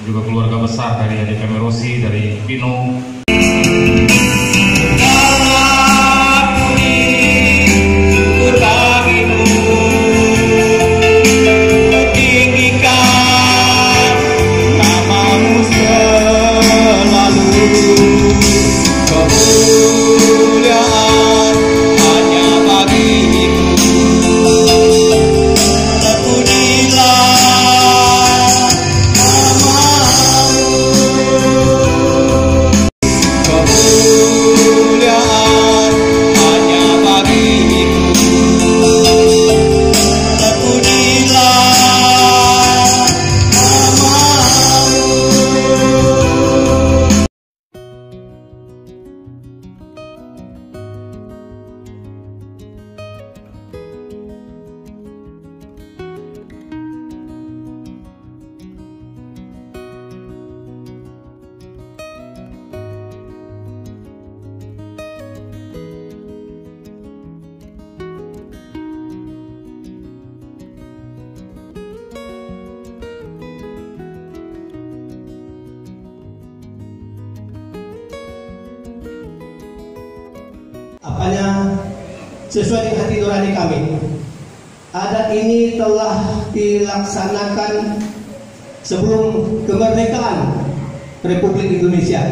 juga keluarga besar dari adik kami Rosi, dari Pino. Apanya sesuai dengan hati nurani kami. Adat ini telah dilaksanakan sebelum kemerdekaan Republik Indonesia.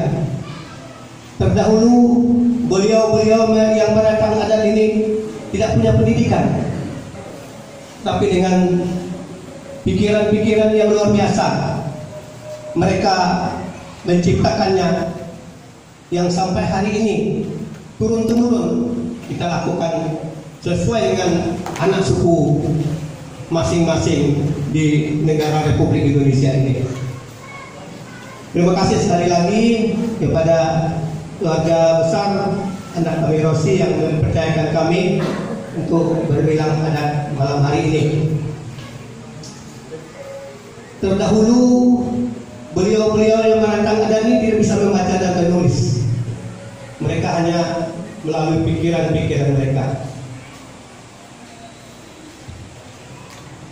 Terdahulu beliau-beliau yang menatang adat ini tidak punya pendidikan, tapi dengan pikiran-pikiran yang luar biasa mereka menciptakannya, yang sampai hari ini turun-temurun kita lakukan sesuai dengan anak suku masing-masing di negara Republik Indonesia ini. Terima kasih sekali lagi kepada keluarga besar anak kami Rosi yang mempercayakan kami untuk berbilang adat malam hari ini. Terdahulu beliau-beliau yang menantang adat ini tidak bisa membaca dan menulis. Mereka hanya melalui pikiran-pikiran mereka.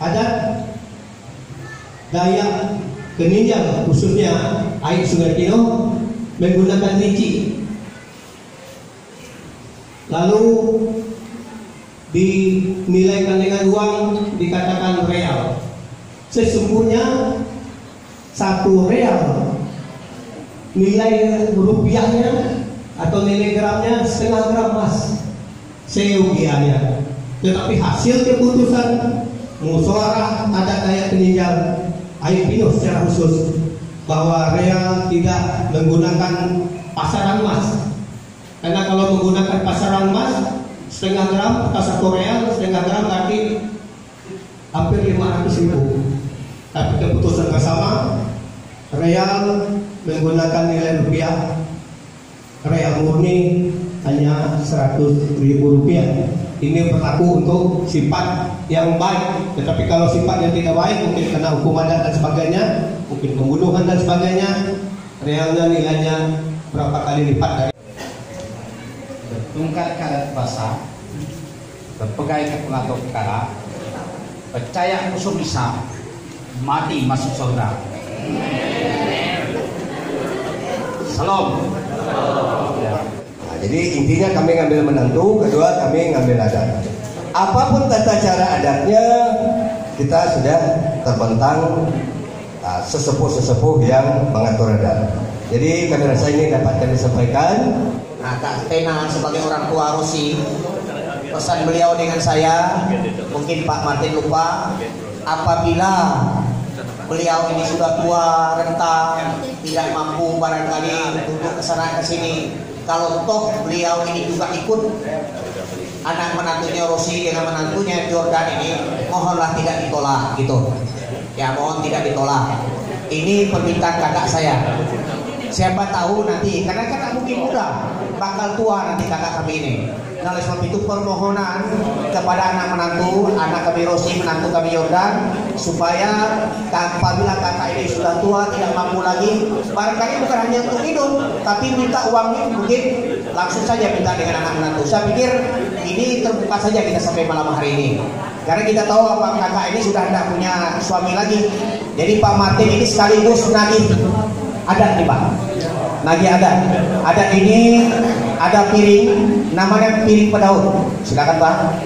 Adat Dayak Keninjang, khususnya Aik Sungai Pino, menggunakan lici. Lalu dinilaikan dengan uang, dikatakan real. Sesungguhnya 1 real nilai rupiahnya atau nilai gramnya 1/2 gram emas seyogianya. Tetapi hasil keputusan musyawarah adat Dayak Keninjang Aik Pino secara khusus bahwa real tidak menggunakan pasaran emas, karena kalau menggunakan pasaran emas 1/2 gram atau 1 real 1/2 gram berarti hampir 500.000. Tapi keputusan bersama real menggunakan nilai rupiah, real murni hanya 100.000 rupiah. Ini berlaku untuk sifat yang baik. Tetapi kalau sifat yang tidak baik, mungkin kena hukum adat dan sebagainya, mungkin pembunuhan dan sebagainya, realnya nilainya berapa kali lipat dari tungkat karet basah, berpegai ke pengatur perkara, percaya musuh bisa, mati masuk surga. Salam. Jadi intinya kami ngambil menantu, kedua kami ngambil adat. Apapun tata cara adatnya, kita sudah terbentang sesepuh-sesepuh yang mengatur adat. Jadi kami rasa ini dapat kami sampaikan. Nah, Kak Tena sebagai orang tua Rosi, pesan beliau dengan saya, mungkin Pak Martin lupa, apabila beliau ini sudah tua, renta, tidak mampu barangkali untuk kesana kesini, kalau toh beliau ini juga ikut anak menantunya Rosi dengan menantunya Jordan ini, mohonlah tidak ditolak gitu. Ya mohon tidak ditolak. Ini permintaan kakak saya. Siapa tahu nanti, karena kakak mungkin muda, bakal tua nanti kakak kami ini. Nah, oleh sebab itu permohonan kepada anak menantu, anak kami Rosi, menantu kami Yordan, supaya apabila kakak ini sudah tua tidak mampu lagi, barangkali bukan hanya untuk hidup, tapi minta uangnya mungkin langsung saja minta dengan anak menantu. Saya pikir ini terbuka saja kita sampai malam hari ini, karena kita tahu apa kakak ini sudah tidak punya suami lagi. Jadi Pak Martin ini sekaligus nagih adat nih Pak. Nagih adat ini ada piring, namanya piring pedaut. Silakan Pak.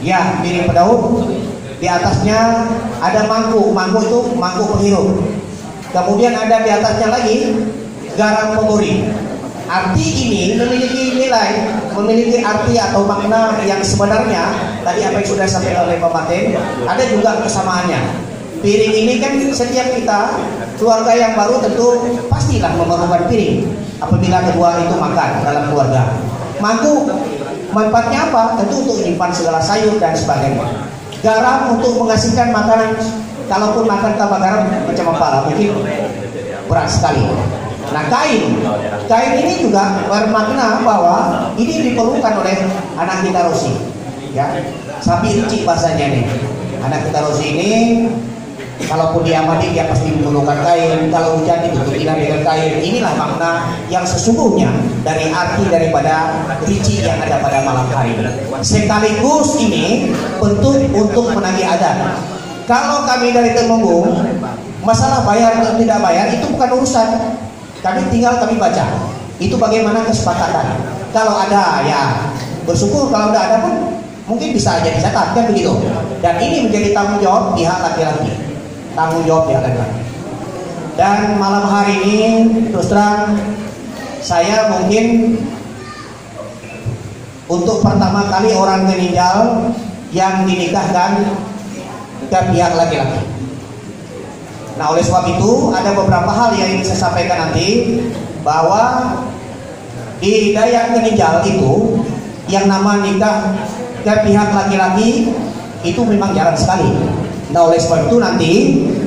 Ya, piring pedaut. Di atasnya ada mangkuk, mangkuk itu mangkuk penghirup. Kemudian ada di atasnya lagi garam pemuri. Arti ini memiliki nilai, memiliki arti atau makna yang sebenarnya. Tadi apa yang sudah disampaikan oleh Pak Martin, ada juga kesamaannya. Piring ini kan setiap kita keluarga yang baru tentu pastilah memerlukan piring apabila kedua itu makan dalam keluarga. Mangkuk manfaatnya apa? Tentu untuk menyimpan segala sayur dan sebagainya. Garam untuk menghasilkan makanan. Kalaupun makan tanpa garam macam apa lah, mungkin berat sekali. Nah, kain ini juga bermakna bahwa ini diperlukan oleh anak kita Rosi. Ya, sapi rinci bahasanya nih. Anak kita Rosi ini kalaupun dia mandi dia pasti menggunakan kain, kalau hujan ditutupilah dengan kain. Inilah makna yang sesungguhnya dari arti daripada rinci yang ada pada malam hari. Sekaligus ini bentuk untuk menagih adat. Kalau kami dari Temenggung, masalah bayar atau tidak bayar itu bukan urusan. Kami tinggal kami baca. Itu bagaimana kesepakatan. Kalau ada ya bersyukur, kalau tidak ada pun mungkin bisa jadi zakat kan begitu. Dan ini menjadi tanggung jawab pihak laki-laki. Tanggung jawab ya kan. Dan malam hari ini terus terang saya mungkin untuk pertama kali orang meninggal yang dinikahkan ke pihak laki-laki. Nah, oleh sebab itu ada beberapa hal yang ingin saya sampaikan nanti, bahwa di Dayak Keninjal itu yang nama nikah ke pihak laki-laki itu memang jarang sekali. Nah, oleh sebab itu nanti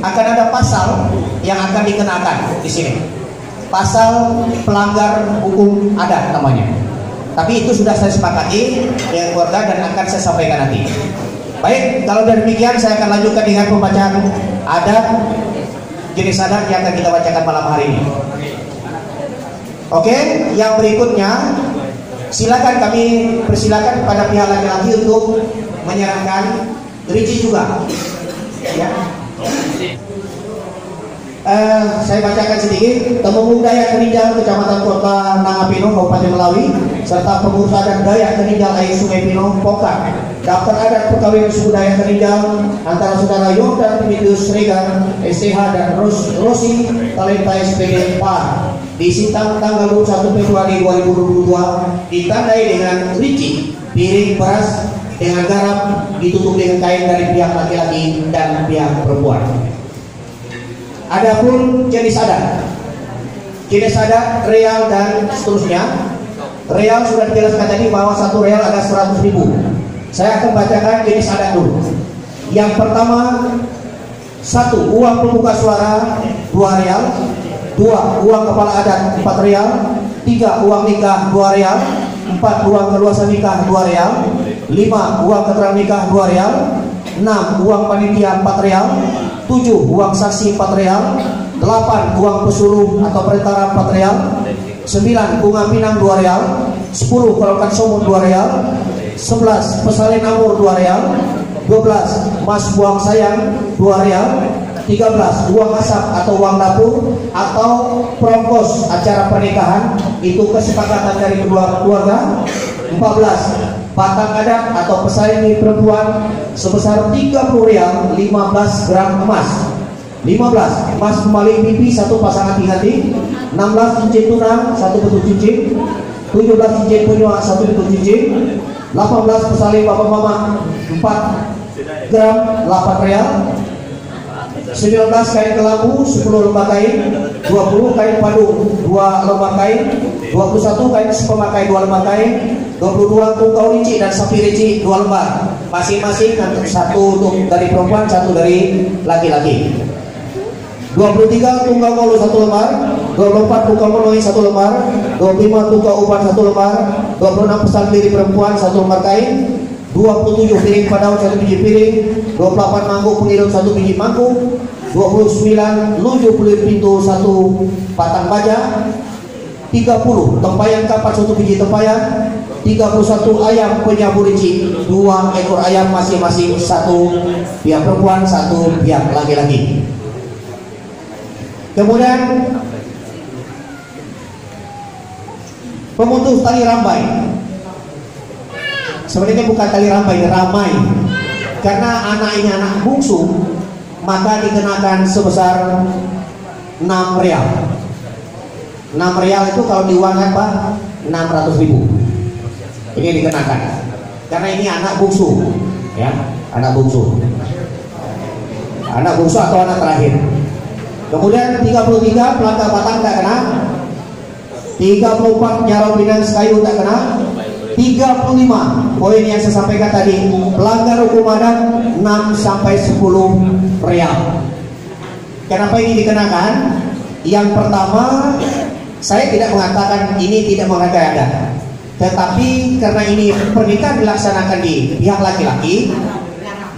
akan ada pasal yang akan dikenakan di sini. Pasal pelanggar hukum adat namanya. Tapi itu sudah saya sepakati dengan keluarga dan akan saya sampaikan nanti. Baik, kalau demikian saya akan lanjutkan dengan pembacaan adat, jenis adat yang akan kita bacakan malam hari ini. Oke, yang berikutnya silakan kami persilakan kepada pihak laki-laki untuk menyerahkan rinci juga. Ya. Saya bacakan sedikit. Temenggung Dayak Keninjal Kecamatan Kota Nangapino Kabupaten Melawi serta pengurus adat Dayak Keninjal Air Sungai Pino Pokak. Daftar adat perkawinan suku Dayak Keninjal antara saudara Yordan Timidius Regan STH dan Rosi Talenta SPD Par di Sintang tanggal 21 Februari 2022 ditandai dengan rinci piring beras dengan garam ditutup dengan kain dari pihak laki-laki dan pihak perempuan. Adapun jenis adat real dan seterusnya. Real sudah dijelaskan tadi bahwa satu real ada 100.000. Saya akan bacakan jenis adat dulu. Yang pertama, 1. Uang pembuka suara 2 real. 2. Uang kepala adat 4 real. 3. Uang nikah 2 real. 4. Uang keluasan nikah 2 real. 5. Uang keterangan nikah 2 real. 6. Uang panitia 4 real. 7. Uang saksi 4 real. 8. Uang pesuruh atau perantara 4 real. 9. Bunga pinang 2 real. 10. Kerokan somut 2 real. 11. Pesalin amur 2 real. 12. Mas buang sayang 2 real. 13. Uang asap atau uang dapur atau prongkos acara pernikahan, itu kesepakatan dari kedua keluarga. 14. Batang adat atau pesaing perempuan sebesar 30 real 15 gram emas. 15. Emas kembali pipi 1 pasang hati-hati. 16. Cincin tunang 1 bentuk cincin. 17. Cincin penyuak 1 bentuk cincin. 18. Pesaling bapak mama 4 gram 8 real. 19. Kain kelambu 10 lembar kain. 20. Kain padu 2 lembar kain. 21. Kain pemakai 2 lembar kain. 22. Tungkau rinci dan sapi rinci 2 lembar. Masing-masing 1 untuk dari perempuan, 1 dari laki-laki. 23. Tunggal kolu 1 lembar. 24 buka menuhi 1 lembar, 25 buka uban 1 lembar, 26 pesan diri perempuan 1 lembar kain, 27 piring padaun 1 biji piring, 28 mangkuk pengirut 1 biji mangkuk, 29 luju pelir pintu 1 batang baja, 30 tempayan kapak 1 biji tempayan, 31 ayam penyapu rinci, 2 ekor ayam masing-masing, 1 pihak perempuan, 1 pihak laki-laki. Kemudian pemutus tali rambai. Sebenarnya bukan tali rambai, ramai. Karena anak ini anak bungsu, maka dikenakan sebesar 6 real. 6 real itu kalau diuangkan Pak 600.000. Ini dikenakan. Karena ini anak bungsu, ya, anak bungsu. Anak bungsu atau anak terakhir. Kemudian 33 pelanggar batang tak kena, 34 nyarau pinang kayu tak kena, 35 poin yang saya sampaikan tadi, pelanggar hukum adat 6 sampai 10 real. Kenapa ini dikenakan? Yang pertama, saya tidak mengatakan ini tidak menghargai adat, tetapi karena ini pernikahan dilaksanakan di pihak laki-laki.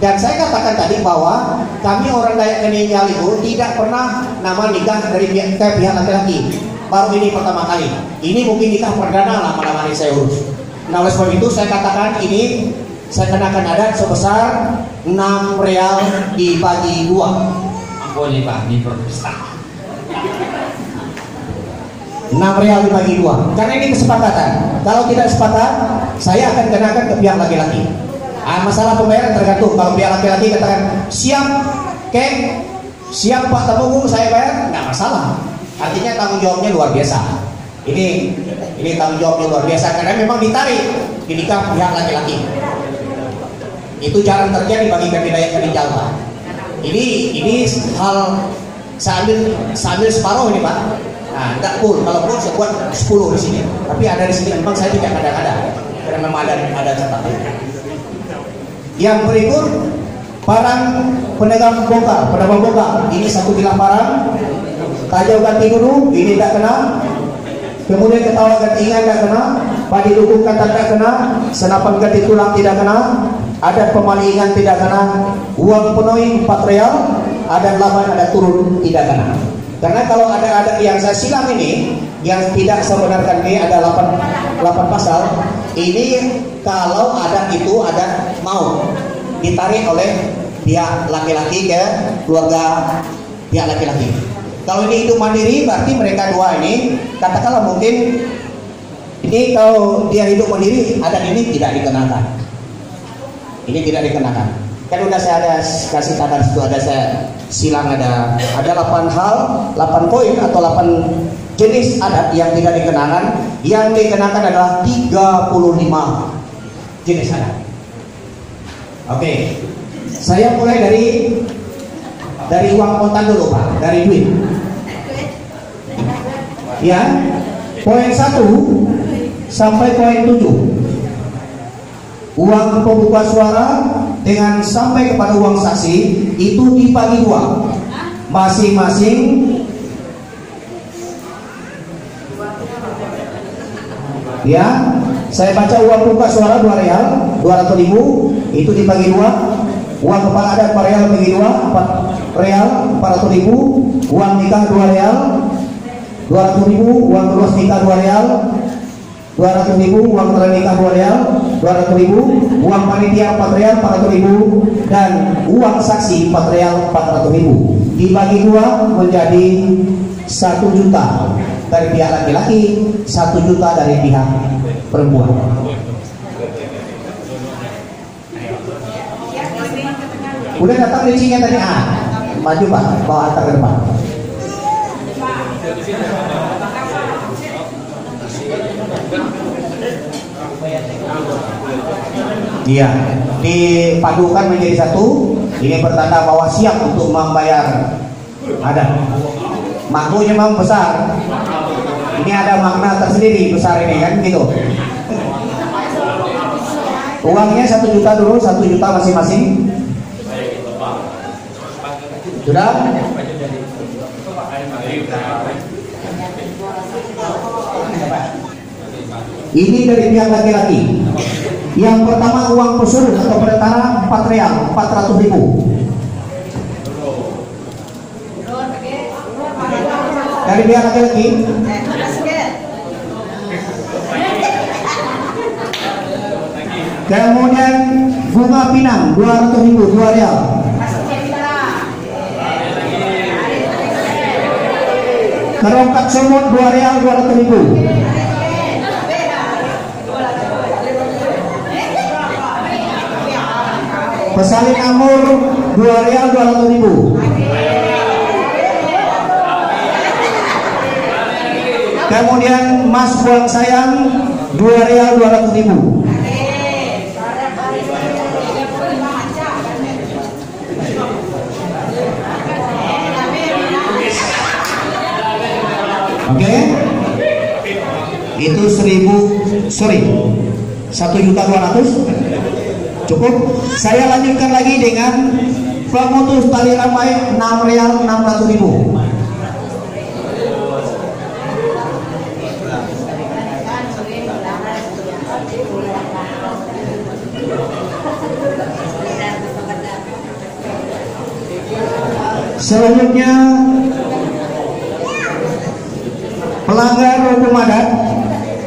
Dan saya katakan tadi bahwa kami orang Dayak Keninjal itu tidak pernah nama nikah dari pihak laki-laki. Baru ini pertama kali. Ini mungkin nikah perdana lah pada hari saya urus. Nah oleh sebab itu saya katakan ini saya kenakan adat sebesar 6 real dibagi 2. Boleh Pak, ini berpesta. 6 real dibagi 2. Karena ini kesepakatan. Kalau tidak sepakat, saya akan kenakan ke pihak laki-laki. Masalah pembayaran tergantung. Kalau pihak laki-laki katakan siap, siap Pak Tabungu saya bayar, nggak masalah. Artinya tanggung jawabnya luar biasa. Ini tanggung jawabnya luar biasa karena memang ditarik di nikah pihak laki-laki. Itu jarang terjadi bagi kami Dayak Keninjal Pak. Ini hal sambil separuh ini Pak. Nah, tidak full. Kalau full saya buat 10 di sini. Tapi ada di sini memang saya tidak ada karena memang ada catatan. Yang berikut parang pedagang bongkar, pedagang bongkar. Ini 1 bilah parang. Tajau ganti guru, ini tidak kena. Kemudian ketawa ganti ingat tidak kena. Padi dukung kata tidak kena. Senapan ganti tulang tidak kena. Adat pemalingan tidak kena. Uang penuhi 4 real. Adat laban, adat turun tidak kena. Karena kalau ada adat yang saya silang ini, yang tidak sebenarkan ini ada 8 pasal. Ini kalau adat itu adat mau ditarik oleh pihak laki-laki ke keluarga pihak laki-laki. Kalau ini hidup mandiri berarti mereka dua ini katakanlah mungkin ini kalau dia hidup mandiri adat ini tidak dikenakan. Ini tidak dikenakan. Kan udah saya ada kasih tanda situ, ada saya silang ada 8 hal, 8 poin atau 8 jenis adat yang tidak dikenakan. Yang dikenakan adalah 35 jenis adat. Oke. Saya mulai dari uang kontan dulu Pak, dari duit. Ya. Poin 1 sampai poin 7. Uang pembuka suara dengan sampai kepada uang saksi itu dibagi 2. Masing-masing ya, saya baca uang pembuka suara 2 real, 200.000 itu dibagi 2. Uang kepala adat 4 real bagi 2, 4 real, 400.000. Uang nikah 2 real, 200.000. Uang luas nikah 2 real, 200.000. Uang nikah 2 real, 200.000. Uang panitia 4 real, 400.000. Dan uang saksi 4 real, 400.000. Dibagi 2 menjadi 1 juta dari pihak laki-laki, 1 juta dari pihak perempuan. Udah datang rincinya tadi maju Pak, bawa antar ke depan. Iya, dipadukan menjadi 1. Ini bertanda bahwa siap untuk membayar adat. Maknanya memang besar. Ini ada makna tersendiri besar ini kan gitu. Uangnya 1 juta dulu, 1 juta masing-masing. Sudah? Ini dari pihak laki-laki. Yang pertama uang pesuruh atau perantara 4 real, 400.000. Dari pihak laki-laki. Kemudian bunga pinang 200.000, 2 real. Kerongkat semut 2 real, 200.000. Pesalin amur 2 real, 200.000. Kemudian mas buang sayang 2 real, 200.000. Oke, itu 1.200.000 cukup. Saya lanjutkan lagi dengan pemutus tali ramai 6 real, 600.000. Selanjutnya pelanggar hukum adat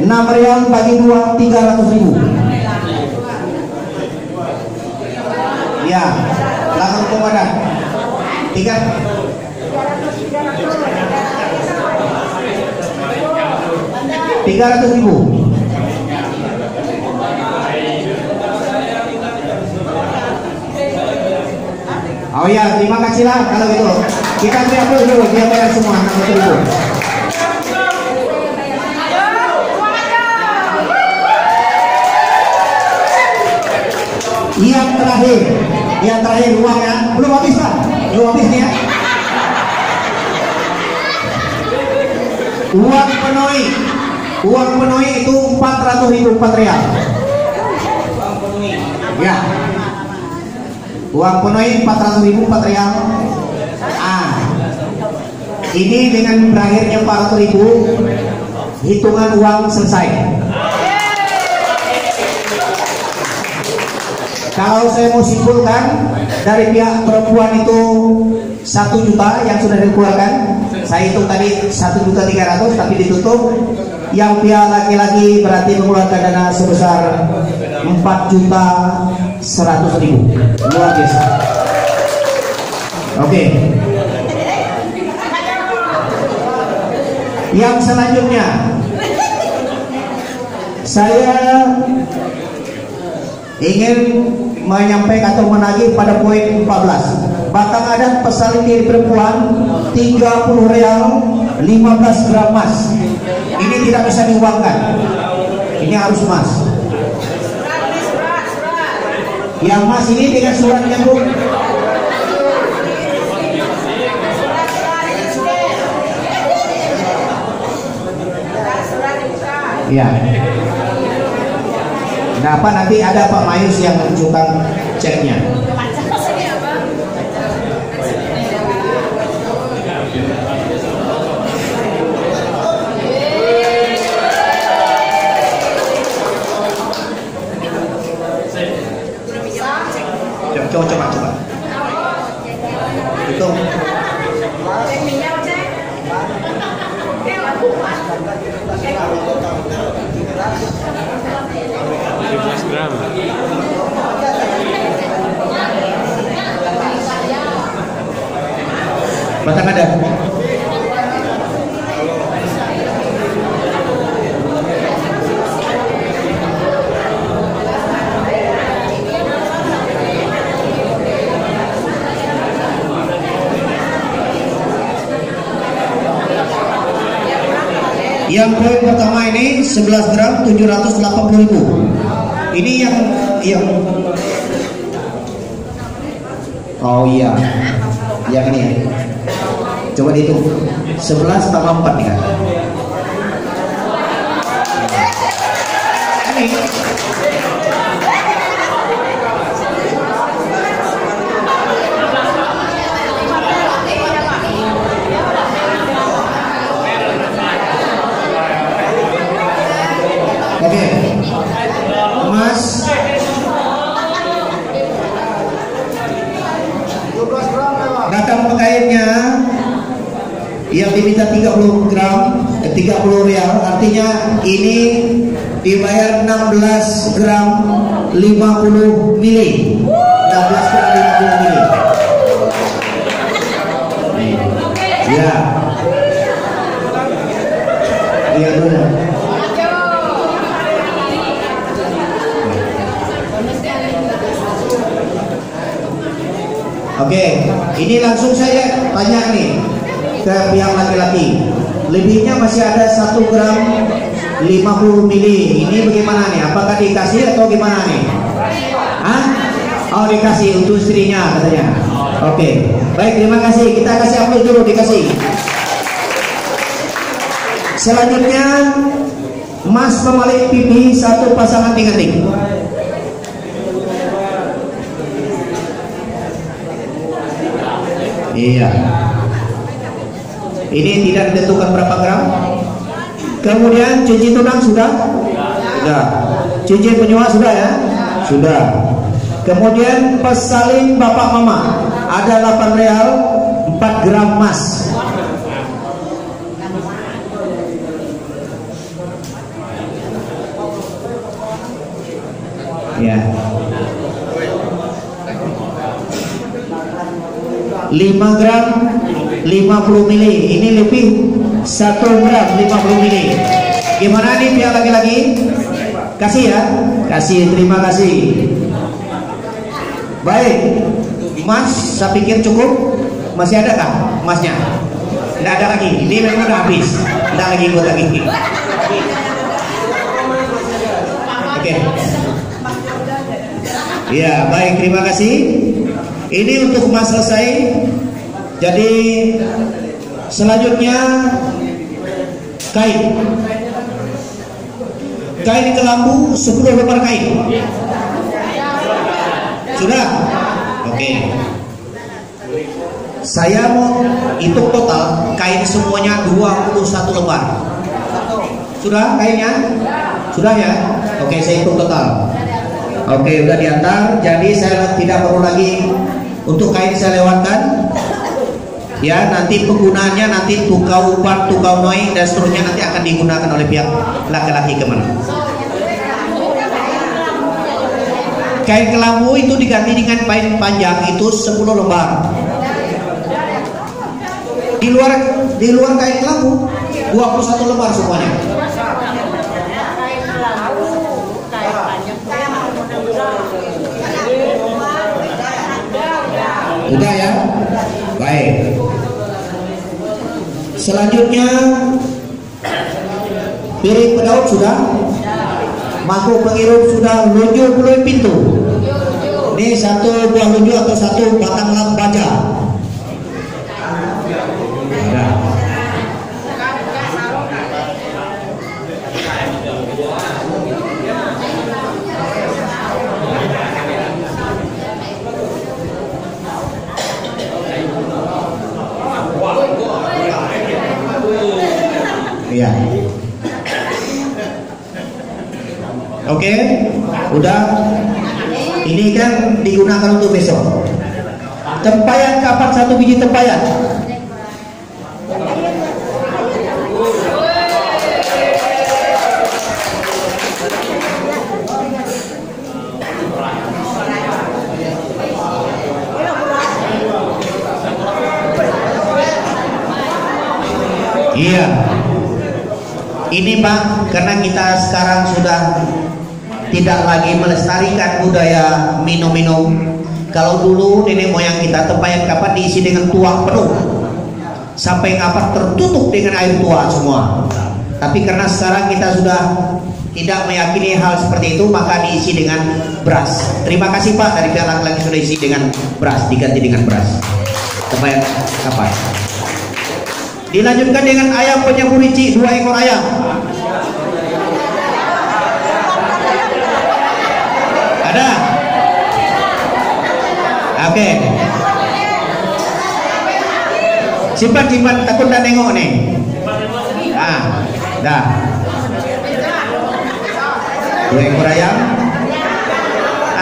6 real bagi 2, 300.000. Ya, pelanggar hukum adat 300.000. Oh ya, terima kasih lah kalau gitu. Kita teriak dulu biar bayar semua 600.000. Yang terakhir uangnya belum habis Pak, belum habis nih ya. Uang penoi itu 400.000, 4 real. Ya, uang penoi 400.000, 4 real. Ini dengan berakhirnya 400.000 hitungan uang selesai. Kalau saya mau simpulkan, dari pihak perempuan itu 1 juta yang sudah dikeluarkan. Saya hitung tadi 1.300.000 tapi ditutup. Yang pihak laki-laki berarti mengeluarkan dana sebesar 4.100.000. Luar biasa. Oke. Yang selanjutnya saya ingin menyampaikan atau menagih pada poin 14. Batang adat pesalin diri perempuan 30 real, 15 gram emas. Ini tidak bisa diuangkan. Ini harus emas. Yang emas ini dengan suratnya Bu. Ya. Kenapa nanti ada Pak Mayus yang menunjukkan ceknya? Coba. Hitung. Batang adat. Yang poin pertama ini 11 gram 780.000. Ini yang oh iya, yang ini ya. Coba dihitung 11 tambah 4 nih kan. Ini minta 30 gram, 30 real, artinya ini dibayar 16 gram 50 mili. 16 gram 50 mili. Ya. Iya dulu. Oke, ini langsung saya tanya nih ke pihak laki-laki. Lebihnya masih ada 1 gram 50 mili. Ini bagaimana nih? Apakah dikasih atau gimana nih? Hah? Oh, dikasih untuk istrinya katanya. Oke, baik, terima kasih. Kita kasih aplaus dulu, dikasih. Selanjutnya, Mas pemilik pipi 1 pasangan ting-ting. Iya. Ini tidak ditentukan berapa gram. Kemudian cincin tunang sudah? Sudah. Cincin penyua sudah ya? Sudah. Kemudian pesalin bapak mama ada 8 real 4 gram emas. Ya. 5 gram 50 mili. Ini lebih 1 gram 50 mili. Gimana nih pihak laki-laki? Kasih ya? Kasih, terima kasih. Baik, Mas, saya pikir cukup. Masih ada kah Masnya? Tidak ada lagi. Ini memang udah habis. Tidak lagi ikut lagi. Oke. Ya, baik, terima kasih. Ini untuk Mas selesai. Jadi selanjutnya kain. Kain kelambu 10 lembar kain. Sudah? Oke. Saya mau hitung total kain semuanya 21 lembar. Sudah kainnya? Sudah ya? Oke, saya hitung total. Oke, udah diantar. Jadi saya tidak perlu lagi untuk kain saya lewatkan. Ya, nanti penggunaannya nanti tukau upat, tukau noi dan seterusnya nanti akan digunakan oleh pihak laki-laki kemana. Kain kelambu itu diganti dengan kain panjang itu 10 lembar. Di luar kain kelambu 21 lembar semuanya. Udah ya? Baik. Selanjutnya piring pedaut sudah, mangkuk pengirup sudah, lunju belum pintu. Ini 1 buah lunju atau 1 batang lamp baja. Nah. Ya. Oke, udah. Ini kan digunakan untuk besok. Tempayan kapan 1 biji tempayan? Iya. Ini Pak, karena kita sekarang sudah tidak lagi melestarikan budaya minum-minum. Kalau dulu nenek moyang kita tempayan kapak diisi dengan tuak penuh sampai kapak tertutup dengan air tua semua. Tapi karena sekarang kita sudah tidak meyakini hal seperti itu, maka diisi dengan beras. Terima kasih Pak, dari pihak laki-laki sudah isi dengan beras, diganti dengan beras. Tempayan kapak. Dilanjutkan dengan ayam penyembur rici, 2 ekor ayam. Ada? Oke. Simpan, takut dah nengok nih. Ah, dah. 2 ekor ayam.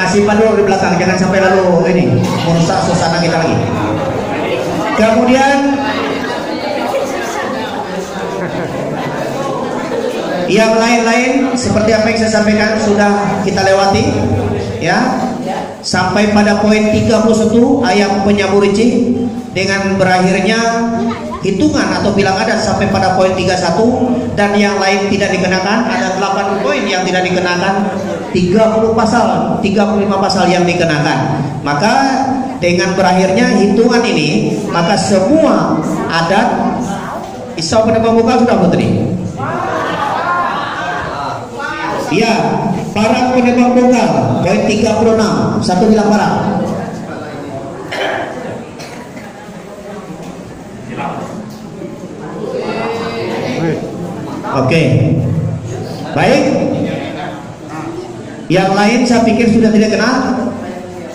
Simpan dulu di belakang, jangan sampai lalu ini merusak suasana kita lagi. Kemudian Yang lain-lain seperti apa yang saya sampaikan sudah kita lewati, ya. Sampai pada poin 31 ayat penyamurici dengan berakhirnya hitungan atau bilang adat sampai pada poin 31 dan yang lain tidak dikenakan. Ada 8 poin yang tidak dikenakan, 30 pasal, 35 pasal yang dikenakan. Maka dengan berakhirnya hitungan ini, maka semua adat Isau penebang buka sudah putri. Iya, para penebang bongkar poin 36 satu bilang para. Oke, baik. Yang lain saya pikir sudah tidak kena.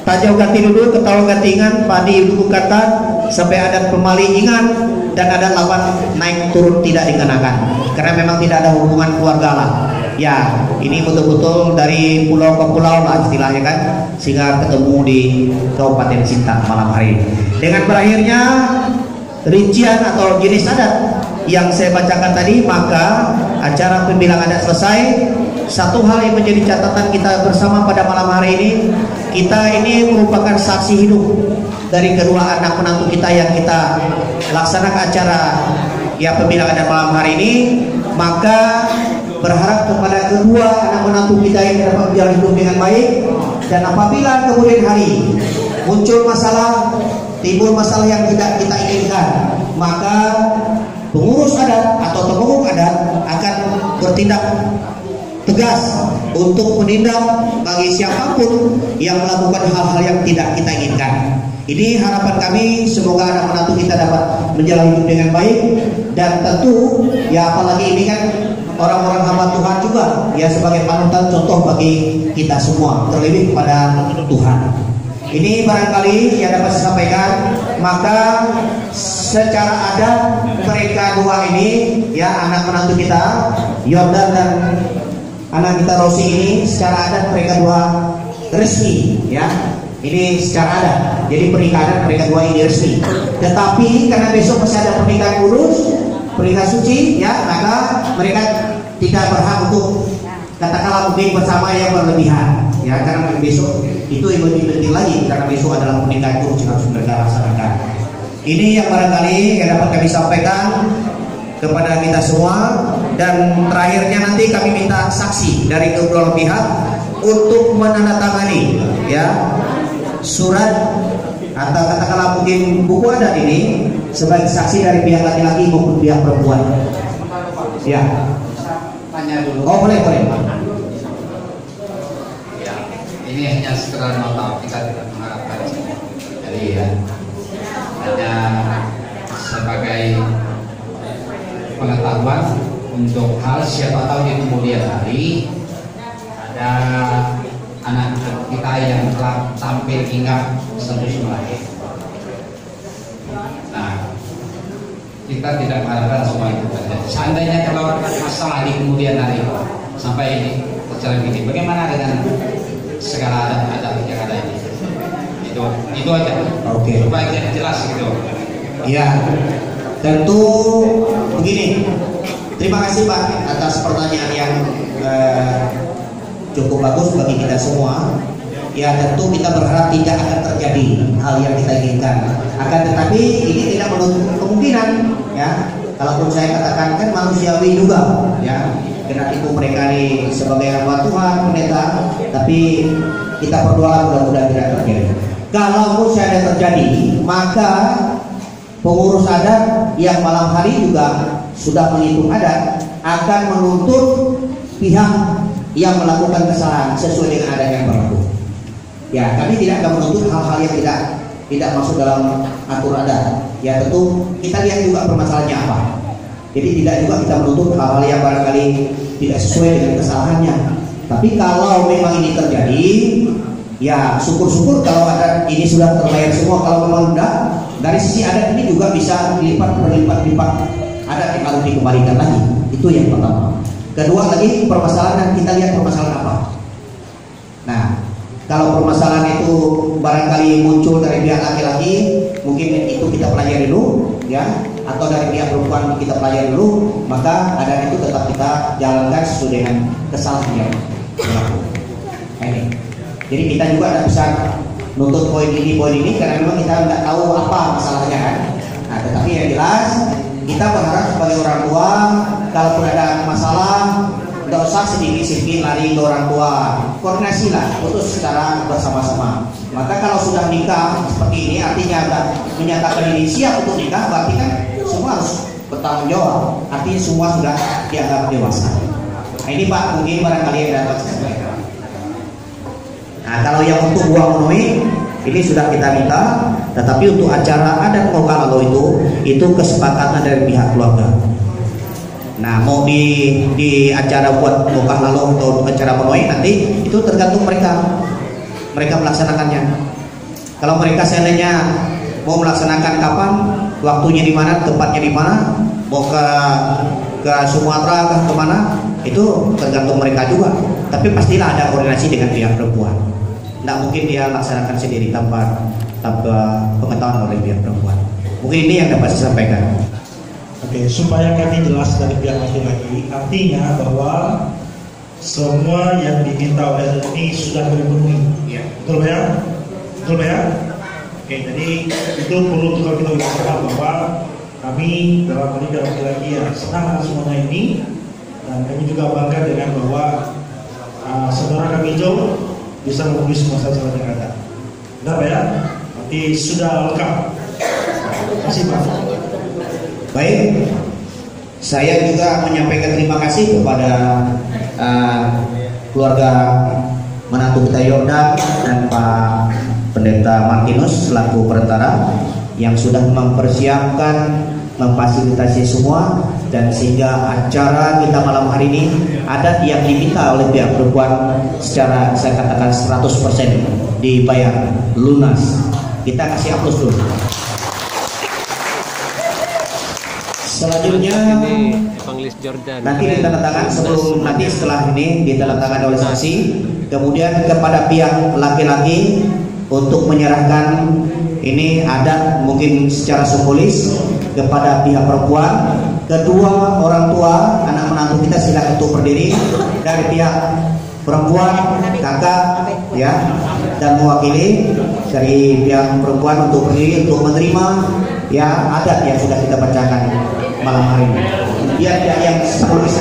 Tajau ganti dulu, ketawa gantingan, padi ibu kata sampai ada pemalingan dan ada lawan naik turun tidak dikenakan karena memang tidak ada hubungan keluarga lah. Ya, ini betul-betul dari pulau ke pulau lah istilahnya kan, sehingga ketemu di Kabupaten Sintang malam hari. Dengan berakhirnya rincian atau jenis adat yang saya bacakan tadi, maka acara pembilangan adat selesai. Satu hal yang menjadi catatan kita bersama pada malam hari ini, kita ini merupakan saksi hidup dari kedua anak menantu kita yang kita laksanakan acara ya pembilangan adat malam hari ini. Maka berharap kepada kedua anak menantu kita yang dapat berjalan hidup dengan baik, dan apabila kemudian hari muncul masalah, timbul masalah yang tidak kita inginkan, maka pengurus adat atau pengurus adat akan bertindak tegas untuk menindak bagi siapapun yang melakukan hal-hal yang tidak kita inginkan. Ini harapan kami, semoga anak menantu kita dapat menjalani hidup dengan baik, dan tentu ya apalagi ini kan orang-orang hamba Tuhan juga ya sebagai panutan contoh bagi kita semua, terlebih kepada Tuhan. Ini barangkali yang dapat saya sampaikan. Maka secara adat mereka dua ini ya anak menantu kita Yordan dan anak kita Rosi ini secara adat mereka dua resmi ya. Ini secara adat. Jadi pernikahan mereka dua ini resmi. Tetapi karena besok masih ada pernikahan kudus, pernikahan suci ya, maka mereka tidak berhak untuk katakanlah mungkin bersama yang berlebihan ya, karena besok itu yang lebih penting lagi karena besok adalah pernikahan kudus yang harus mereka laksanakan. Ini yang barangkali yang dapat kami sampaikan kepada kita semua, dan terakhirnya nanti kami minta saksi dari kedua pihak untuk menandatangani ya surat atau katakanlah mungkin buku adat ini sebagai saksi dari pihak laki-laki maupun pihak perempuan. Ya. Tanya dulu. Oh boleh. Ya, ini hanya sekedar nota, kita tidak mengharapkan. Jadi ya, hanya sebagai pengetahuan untuk hal siapa tahu di kemudian hari ada anak kita yang telah tampil hingga status melahir. Nah, kita tidak mengharapkan semua itu terjadi. Seandainya kalau masalah di kemudian hari sampai ini terjadi begini, bagaimana dengan segala adat yang ada ini? Itu aja. Oke. Supaya kita jelas gitu. Ya, tentu begini. Terima kasih Pak atas pertanyaan yang cukup bagus bagi kita semua. Ya tentu kita berharap tidak akan terjadi hal yang kita inginkan. Akan tetapi ini tidak menutup kemungkinan ya. Kalaupun saya katakan kan manusiawi juga ya. Karena itu mereka ini sebagai hamba Tuhan, pendeta, tapi kita berdoa mudah-mudahan tidak terjadi. Kalaupun saya ada terjadi, maka pengurus adat yang malam hari juga sudah menghitung adat akan menuntut pihak yang melakukan kesalahan sesuai dengan adat yang berlaku. Ya, kami tidak akan menuntut hal-hal yang tidak masuk dalam aturan adat. Ya, tentu kita lihat juga permasalahannya apa. Jadi tidak juga kita menuntut hal-hal yang barangkali tidak sesuai dengan kesalahannya. Tapi kalau memang ini terjadi, ya syukur-syukur kalau adat ini sudah terbayar semua. Kalau memang tidak, dari sisi adat ini juga bisa berlipat-lipat adat yang harus dikembalikan lagi. Itu yang pertama. Kedua lagi permasalahan, kita lihat permasalahan apa. Nah, kalau permasalahan itu barangkali muncul dari pihak laki-laki, mungkin itu kita pelajari dulu, ya. atau dari pihak perempuan kita pelajari dulu, maka adat itu tetap kita jalankan sesuai dengan kesalahan yang berlaku. Nah, ini. Jadi kita juga tidak bisa nuntut poin ini karena memang kita nggak tahu apa masalahnya kan. Nah, tetapi yang jelas kita berharap sebagai orang tua, kalaupun ada masalah, tidak usah sedikit-sedikit lari ke orang tua, koordinasilah, putus secara bersama-sama. Maka kalau sudah nikah seperti ini, artinya sudah menyatakan diri siap untuk nikah, berarti kan semua harus bertanggung jawab. Artinya semua sudah dianggap dewasa. Nah, ini Pak, mungkin barangkali yang dapat saya sampaikan. Nah, kalau yang untuk uang menuhi ini sudah kita minta, tetapi untuk acara adat lokal itu kesepakatan dari pihak keluarga. Nah, mau di acara buat lokal lalu atau acara menuhi nanti itu tergantung mereka melaksanakannya. Kalau mereka seandainya mau melaksanakan kapan, waktunya di mana, tempatnya di mana, mau ke Sumatera kah kemana, itu tergantung mereka juga. Tapi pastilah ada koordinasi dengan pihak perempuan. Tidak mungkin dia laksanakan sendiri tanpa pengetahuan oleh pihak perempuan. Mungkin ini yang dapat saya sampaikan. Oke, supaya kami jelas dari pihak laki-laki, artinya bahwa semua yang diminta oleh ini sudah dipenuhi. Ya. Betul ya? Betul ya? Oke, jadi itu perlu kita paham bahwa kami dalam hal ini laki-laki yang senang atas semuanya ini, dan kami juga bangga dengan bahwa saudara kami Jo bisa memenuhi semua syarat yang ada. Benar ya? Berarti sudah lengkap. Terima kasih Pak. Baik, saya juga menyampaikan terima kasih kepada keluarga menantu kita Yordan dan Pak Pendeta Martinus selaku perantara yang sudah mempersiapkan, memfasilitasi semua, dan sehingga acara kita malam hari ini adat yang diminta oleh pihak perempuan secara saya katakan 100% dibayar lunas. Kita kasih aplaus dulu. Selanjutnya nanti ditandatangan sebelum nanti setelah ini ditandatangan oleh saksi, kemudian kepada pihak laki-laki untuk menyerahkan ini adat mungkin secara simbolis kepada pihak perempuan. Kedua orang tua anak menantu kita silakan untuk berdiri dari pihak perempuan, kakak ya, dan mewakili dari pihak perempuan untuk berdiri untuk menerima ya adat yang sudah kita bacakan malam hari ini. Biar yang simbolis.